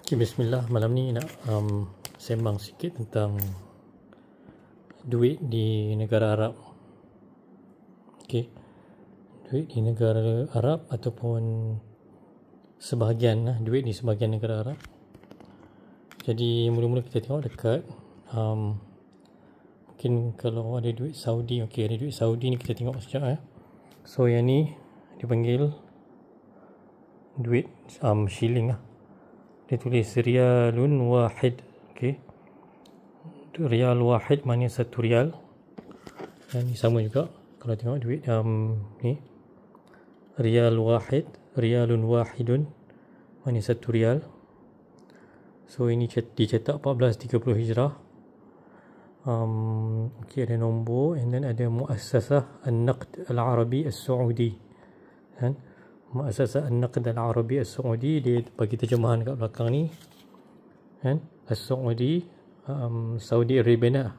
Okay, bismillah. Malam ni nak sembang sikit tentang duit di negara Arab. Okay, duit di negara Arab ataupun sebahagian duit di sebahagian negara Arab. Jadi mula-mula kita tengok dekat mungkin kalau ada duit Saudi. Okay, ada duit Saudi ni kita tengok sekejap. So yang ni dipanggil duit shilling lah. Dia tulis rialun wahid. Okay, rial wahid maknanya satu rial. Dan ni sama juga kalau tengok duit ni rial wahid, rialun wahidun maknanya satu rial. So ini dicetak 1430 Hijrah. Okay, ada nombor, and then ada Muassasah An-Naqd Al-Arabi As-Saudi. Kan? Muassasah An-Naqd Al-Arabi As-Saudi, dia bagi terjemahan kat belakang ni. Kan? As-Saudi, Saudi Arabian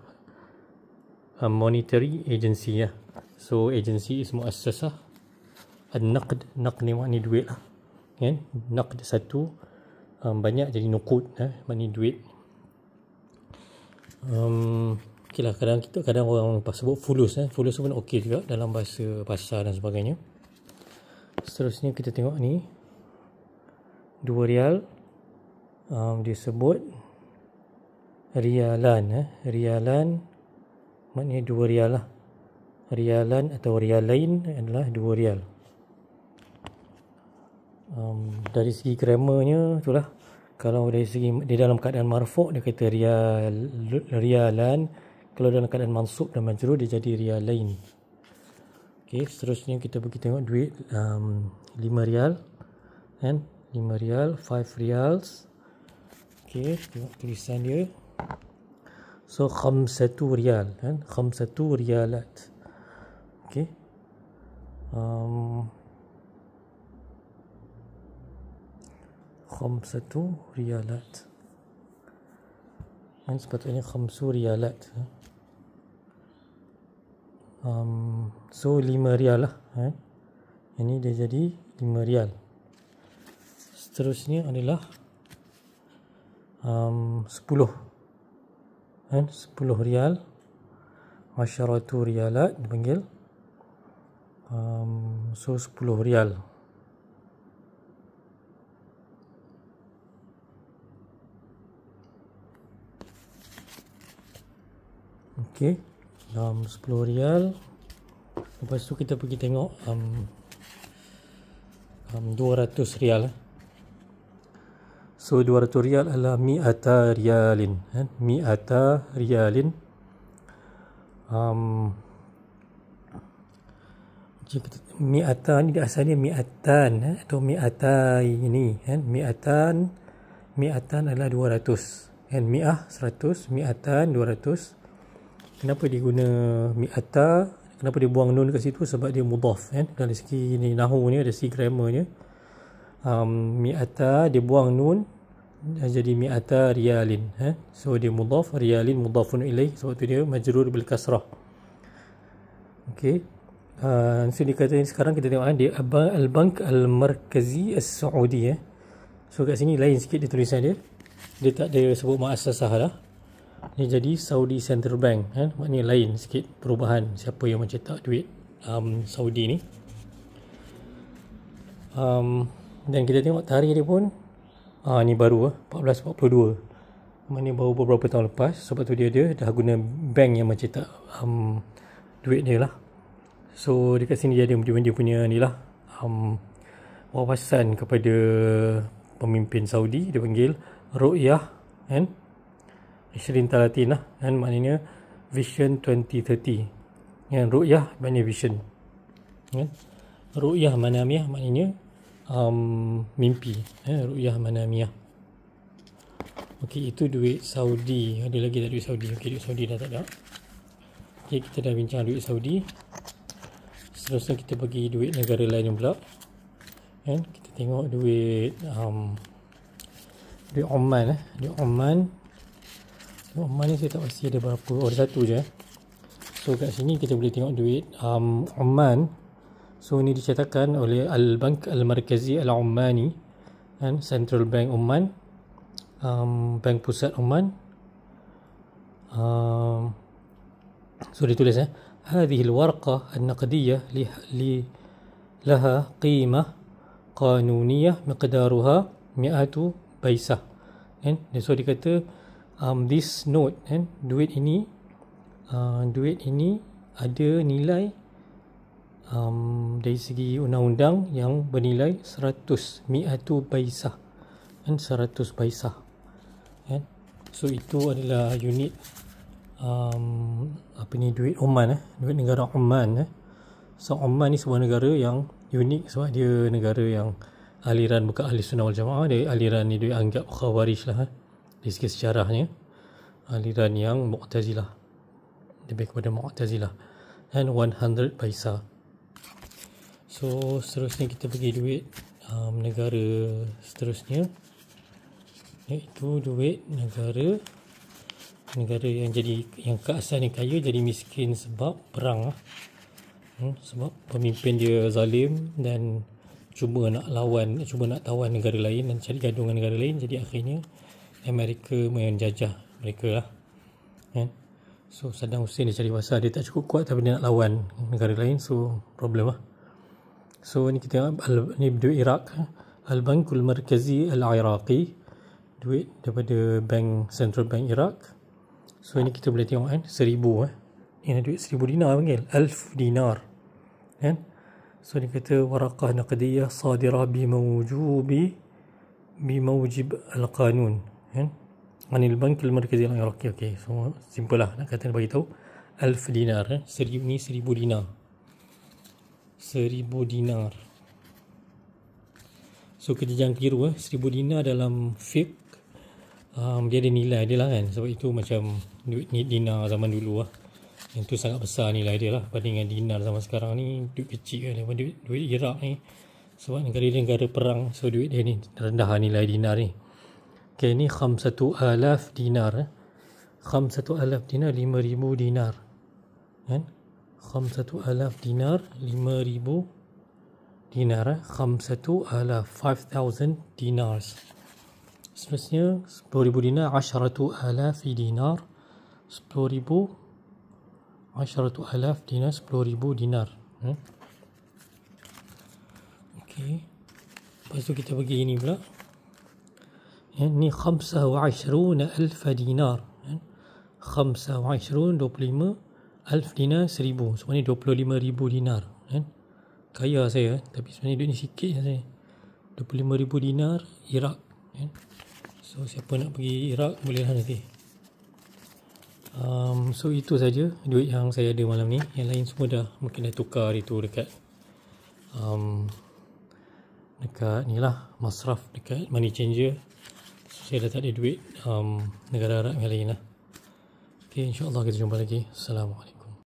Monetary Agency lah. So agency is Muassasah An-Naqd. Naqd ni maknanya duit lah. Kan? Naqd satu, banyak jadi nuqud, maknanya duit. Okay lah, kadang orang sebut fulus. Fulus pun okey juga dalam bahasa pasar dan sebagainya. Seterusnya kita tengok ni 2 rial, dia sebut rialan. Rialan maknanya 2 rial lah. Rialan atau rialain adalah 2 rial. Dari segi grammarnya itulah, kalau dari segi di dalam keadaan marfu' dia kata rialan, kalau dalam keadaan mansub dan majrur dia jadi rialain. Okey, seterusnya kita pergi tengok duit 5 rial kan, 5 rial, 5 rials. Okey, tengok tulisan dia. So khamsatu rial kan, khamsatu rialat. Okey, khamsatu rialat kan, sepatutnya khamsu rialat. So 5 rial lah kan? Ini dia jadi 5 rial. Seterusnya adalah 10 kan, 10 rial, asyaratu rialat dipanggil. So 10 rial. Okey, 10 rial. Lepas tu kita pergi tengok 200 rial. So 200 rial adalah mi'ata rialin kan? Mi'ata rialin. Mi'ata ni asalnya mi'atan atau mi'atai ini kan? Mi'atan adalah 200 kan? Mi'ah 100, mi'atan 200. Kenapa dia guna mi'ata? Kenapa dia buang nun kat situ? Sebab dia mudhaf kan? Dari segi ni nahu ni, dari segi grammarnya, mi'ata dia buang nun jadi mi'ata rialin. So dia mudhaf, rialin mudhafun ilaih, sebab tu dia majrur bil kasrah. Okey, so dia kata sekarang kita tengok dia Al-Bank Al-Markazi As-Saudi. So kat sini lain sikit dia tulisan dia. Dia tak ada sebut muassasah lah. Dia jadi Saudi Central Bank kan? Maknanya lain sikit perubahan siapa yang mencetak duit Saudi ni. Dan kita tengok tarikh dia pun ni baru 1442. Maknanya baru beberapa tahun lepas. Sebab tu dia dah guna bank yang mencetak duit dia lah. So dekat sini dia punya ni lah, wawasan kepada pemimpin Saudi. Dia panggil ru'yah kan, 2030 lah kan, maknanya Vision 2030 kan. Ru'yah maknanya vision kan. Ru'yah manamiyah maknanya mimpi. Ru'yah manamiyah. Okey, itu duit Saudi. Ada lagi tak duit Saudi? Okey, duit Saudi dah tak ada. Okey, kita dah bincang duit Saudi. Seterusnya kita bagi duit negara lain pula kan. Kita tengok duit duit Oman. Duit Oman ni saya tak pasti ada berapa. Ada satu je. So kat sini kita boleh tengok duit Oman. So ini dicetakkan oleh Al-Bank Al-Markazi Al-Ommani, Central Bank Oman. Bank Pusat Oman. So dia tulis هذه الورقة النقدية لها قيمة قانونية مقدارها 100 paisa. So dia kata this note, duit ini ada nilai dari segi undang-undang yang bernilai 100 paisa. 100 paisa. So itu adalah unit duit Oman, duit negara Oman. So Oman ni sebuah negara yang unik sebab dia negara yang aliran bukan ahli sunnah wal jamaah. Dia aliran ni dia anggap khawarij lah dari segi sejarahnya, aliran yang Mu'tazilah, lebih kepada Mu'tazilah. And 100 paisa. So seterusnya kita pergi duit negara seterusnya, iaitu duit negara yang keasalnya kaya jadi miskin sebab perang sebab pemimpin dia zalim dan cuba nak tawan negara lain dan cari gaduh dengan negara lain. Jadi akhirnya Amerika menjajah mereka lah. So Saddam Hussein dia cari pasal dia tak cukup kuat tapi dia nak lawan negara lain, so problem lah. So ni kita tengok ni duit Iraq, Al-Bankul Markazi Al-Iraqi, duit daripada Central Bank Iraq. So ini kita boleh tengok 1000 ini duit 1000 dinar panggil 1000 dinar. So dia kata waraqah naqdiyah sadirah bimawjib al-qanun anil bank al-markazi al-iraqi. Okay, so simple lah nak kata bagi tahu 1000 dinar. 1000 dinar. 1000 dinar. So kita jangan keliru 1000 dinar dalam fiqh dia ada nilai dia lah kan, sebab itu macam duit dinar zaman dulu lah, yang tu sangat besar nilai dia lah banding dengan dinar zaman sekarang ni duit kecil kan. Duit Iraq ni sebab negara dia negara perang, so duit dia ni rendah nilai dinar ni. Okay, ni 5,000 dinar 5,000 dinar 5,000 dinar kan, 5,000 dinar 5,000 dinar 5,000 dinars. Seterusnya 10,000 dinar 10,000 dinar 10,000 dinar 10,000 dinar. Okey, lepas tu kita pergi ini pula, ni 25,000 dinar 25 25,000 dinar 1,000, sebenarnya 25,000 dinar kaya saya, tapi sebenarnya duit ni sikit saya. 25,000 dinar Iraq. So siapa nak pergi Iraq bolehlah nanti. So itu saja duit yang saya ada malam ni. Yang lain semua dah mungkin dah tukar itu dekat ni lah, masraf, dekat money changer. So, saya dah tak ada duit negara Arab yang lain lah. Okay, insyaAllah kita jumpa lagi. Assalamualaikum.